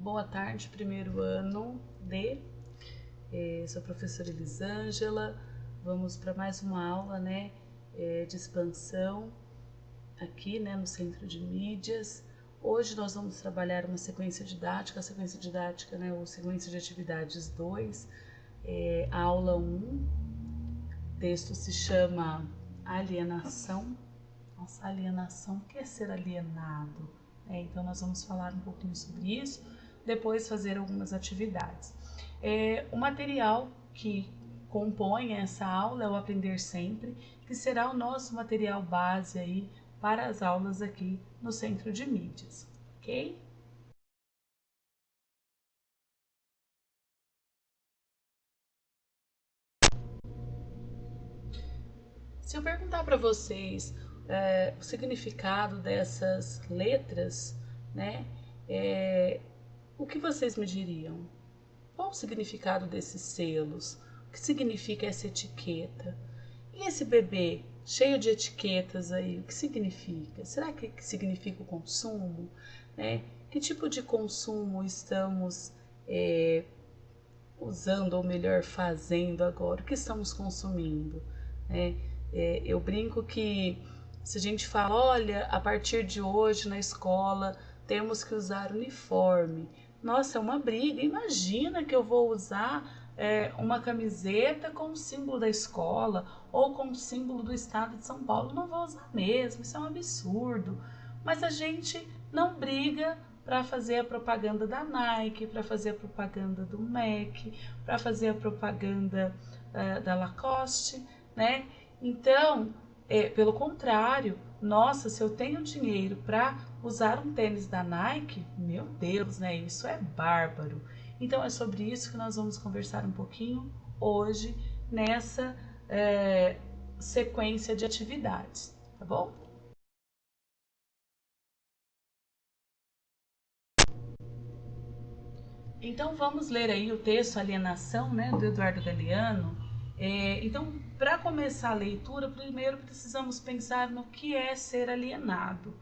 Boa tarde, primeiro ano D. Sou a professora Elisângela. Vamos para mais uma aula, de expansão aqui, no Centro de Mídias. Hoje nós vamos trabalhar uma sequência didática, ou sequência de atividades 2, a aula 1. O texto se chama Alienação. Nossa, alienação, o que é ser alienado? Então nós vamos falar um pouquinho sobre isso, depois fazer algumas atividades. O material que compõe essa aula é o Aprender Sempre, que será o nosso material base aí para as aulas aqui no Centro de Mídias, ok? Se eu perguntar para vocês o significado dessas letras, o que vocês me diriam? Qual o significado desses selos? O que significa essa etiqueta? E esse bebê cheio de etiquetas aí, o que significa? Será que significa o consumo? Que tipo de consumo estamos usando, ou melhor, fazendo agora? O que estamos consumindo? Eu brinco que se a gente fala, olha, a partir de hoje na escola temos que usar uniforme. Nossa, é uma briga. Imagina que eu vou usar uma camiseta com o símbolo da escola ou com o símbolo do estado de São Paulo. Não vou usar mesmo, isso é um absurdo. Mas a gente não briga para fazer a propaganda da Nike, para fazer a propaganda do MAC, para fazer a propaganda da Lacoste, Então, pelo contrário, nossa, se eu tenho dinheiro para usar um tênis da Nike, meu Deus, isso é bárbaro. Então é sobre isso que nós vamos conversar um pouquinho hoje nessa sequência de atividades, tá bom? Então vamos ler aí o texto Alienação, do Eduardo Galeano. Então, para começar a leitura, primeiro precisamos pensar no que é ser alienado.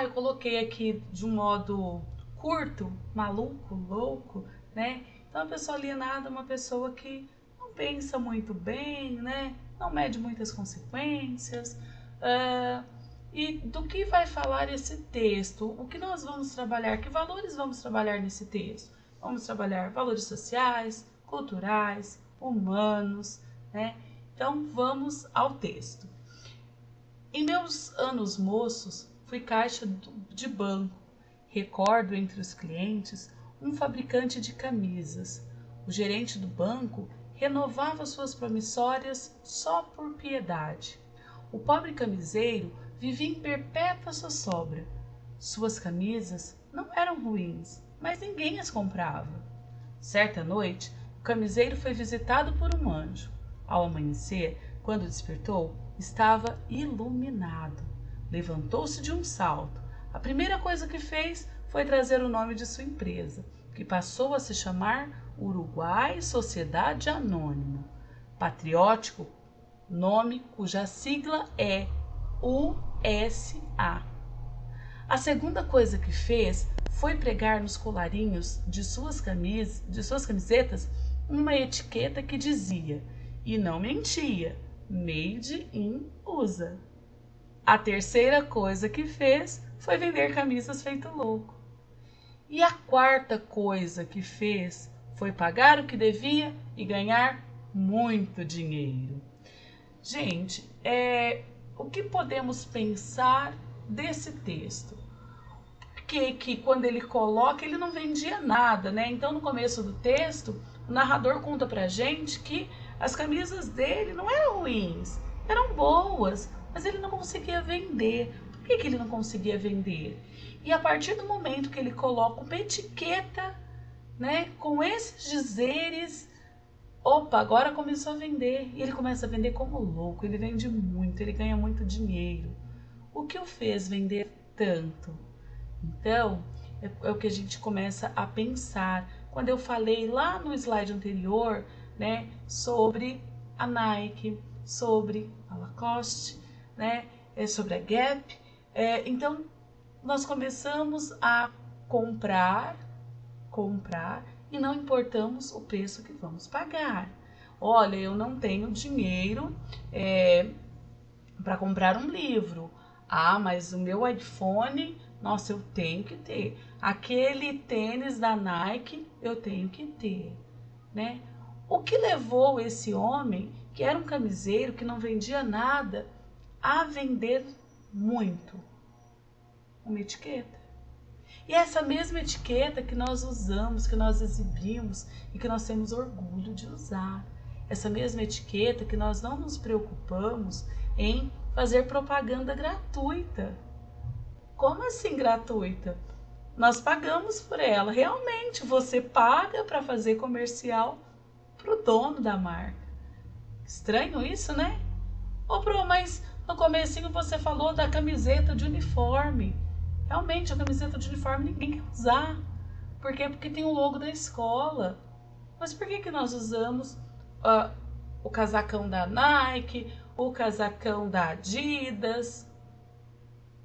Eu coloquei aqui de um modo curto, maluco, louco, Então, a pessoa alienada é uma pessoa que não pensa muito bem, Não mede muitas consequências. E do que vai falar esse texto? O que nós vamos trabalhar? Que valores vamos trabalhar nesse texto? Vamos trabalhar valores sociais, culturais, humanos, Então, vamos ao texto. Em meus anos moços, fui caixa de banco. Recordo entre os clientes um fabricante de camisas. O gerente do banco renovava suas promissórias só por piedade. O pobre camiseiro vivia em perpétua zozobra. Suas camisas não eram ruins, mas ninguém as comprava. Certa noite, o camiseiro foi visitado por um anjo. Ao amanhecer, quando despertou, estava iluminado. Levantou-se de um salto. A primeira coisa que fez foi trazer o nome de sua empresa, que passou a se chamar Uruguai Sociedade Anônima. Patriótico, nome cuja sigla é USA. A segunda coisa que fez foi pregar nos colarinhos de suas camisetas uma etiqueta que dizia, e não mentia, Made in USA. A terceira coisa que fez foi vender camisas feito louco. E a quarta coisa que fez foi pagar o que devia e ganhar muito dinheiro. Gente, o que podemos pensar desse texto? Que quando ele coloca, ele não vendia nada, Então, no começo do texto, o narrador conta pra gente que as camisas dele não eram ruins, eram boas, mas ele não conseguia vender. Por que ele não conseguia vender? E a partir do momento que ele coloca uma etiqueta, com esses dizeres, opa, agora começou a vender. E ele começa a vender como louco, ele vende muito, ele ganha muito dinheiro. O que o fez vender tanto? Então, é o que a gente começa a pensar. Quando eu falei lá no slide anterior, sobre a Nike, sobre a Lacoste, sobre a Gap, então nós começamos a comprar comprar e não importamos o preço que vamos pagar. Olha, eu não tenho dinheiro para comprar um livro. Ah, mas o meu iPhone, nossa, eu tenho que ter. Aquele tênis da Nike, eu tenho que ter, né? O que levou esse homem, que era um camiseiro, que não vendia nada, a vender muito? Uma etiqueta. E essa mesma etiqueta que nós usamos, que nós exibimos e que nós temos orgulho de usar. Essa mesma etiqueta que nós não nos preocupamos em fazer propaganda gratuita. Como assim gratuita? Nós pagamos por ela. Realmente, você paga para fazer comercial para o dono da marca. Estranho isso, né? Mas no comecinho você falou da camiseta de uniforme. Realmente, a camiseta de uniforme ninguém quer usar. Por quê? Porque tem o logo da escola. Mas por que nós usamos o casacão da Nike, o casacão da Adidas?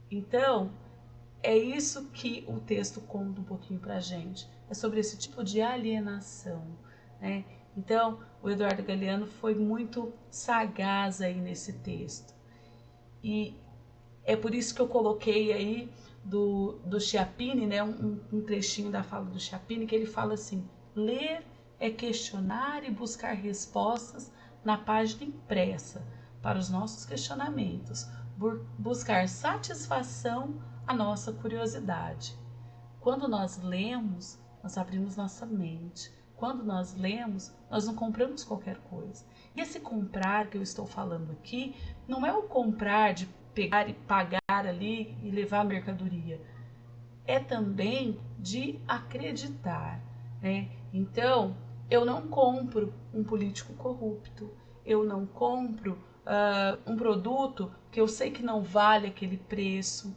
Então, é isso que o texto conta um pouquinho pra gente. É sobre esse tipo de alienação, né? Então, o Eduardo Galeano foi muito sagaz aí nesse texto. E é por isso que eu coloquei aí do Chiappini, né, um trechinho da fala do Chiappini, que ele fala assim: ler é questionar e buscar respostas na página impressa para os nossos questionamentos, buscar satisfação à nossa curiosidade. Quando nós lemos, nós abrimos nossa mente. Quando nós lemos, nós não compramos qualquer coisa. E esse comprar que eu estou falando aqui não é o comprar de pegar e pagar ali e levar a mercadoria. É também de acreditar, né? Então, eu não compro um político corrupto, eu não compro um produto que eu sei que não vale aquele preço.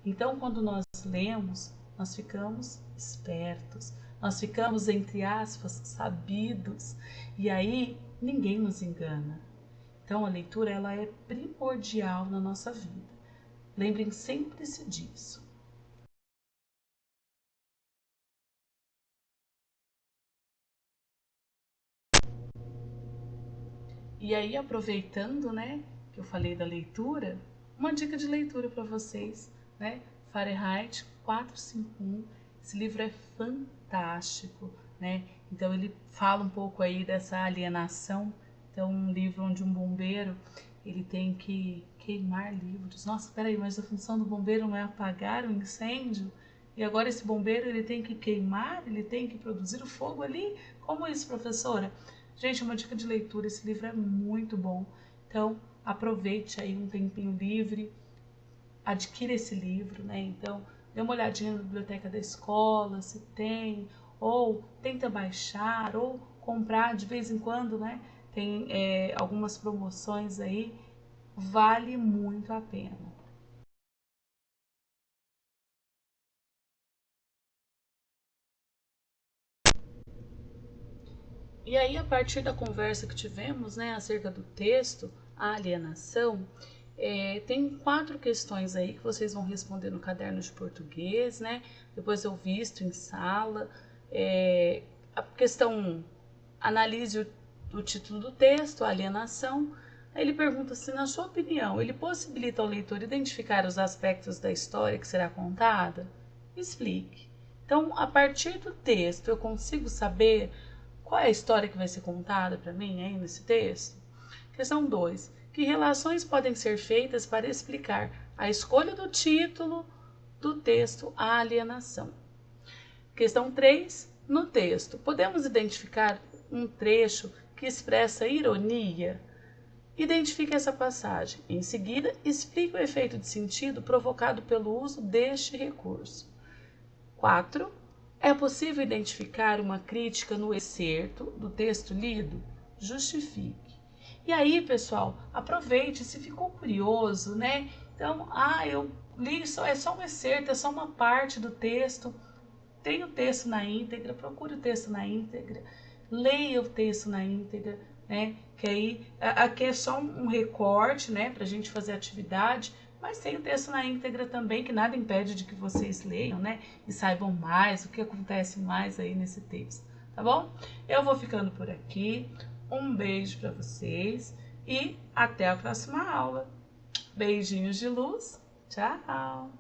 Então, quando nós lemos, nós ficamos espertos, nós ficamos, entre aspas, sabidos, e aí ninguém nos engana. Então, a leitura ela é primordial na nossa vida. Lembrem sempre-se disso. E aí, aproveitando, né, que eu falei da leitura, uma dica de leitura para vocês, né? Fahrenheit 451. Esse livro é fantástico, né? Então ele fala um pouco aí dessa alienação. Então, um livro onde um bombeiro ele tem que queimar livros. Nossa, peraí, mas a função do bombeiro não é apagar o incêndio? E agora esse bombeiro ele tem que queimar, ele tem que produzir o fogo ali? Como isso, professora? Gente, uma dica de leitura, esse livro é muito bom. Então, aproveite aí um tempinho livre, adquira esse livro, né? Então, dê uma olhadinha na biblioteca da escola, se tem, ou tenta baixar, ou comprar de vez em quando, né? Tem algumas promoções aí, vale muito a pena. E aí, a partir da conversa que tivemos, né, acerca do texto, a alienação, tem 4 questões aí que vocês vão responder no caderno de português, né? Depois eu visto em sala. A questão 1, analise o título do texto, a alienação. Aí ele pergunta se, na sua opinião, ele possibilita ao leitor identificar os aspectos da história que será contada? Explique. Então, a partir do texto, eu consigo saber qual é a história que vai ser contada para mim aí nesse texto? Questão 2. Que relações podem ser feitas para explicar a escolha do título do texto A Alienação? Questão 3. No texto, podemos identificar um trecho que expressa ironia? Identifique essa passagem. Em seguida, explique o efeito de sentido provocado pelo uso deste recurso. 4. É possível identificar uma crítica no excerto do texto lido? Justifique. E aí, pessoal, aproveite, se ficou curioso, né? Então, eu li, é só um excerto, é só uma parte do texto. Tem o texto na íntegra, procure o texto na íntegra, leia o texto na íntegra, né? Que aí, aqui é só um recorte, né, pra gente fazer atividade, Mas tem o texto na íntegra também, que nada impede de que vocês leiam, né? E saibam mais o que acontece mais aí nesse texto, tá bom? Eu vou ficando por aqui. Um beijo para vocês e até a próxima aula. Beijinhos de luz. Tchau!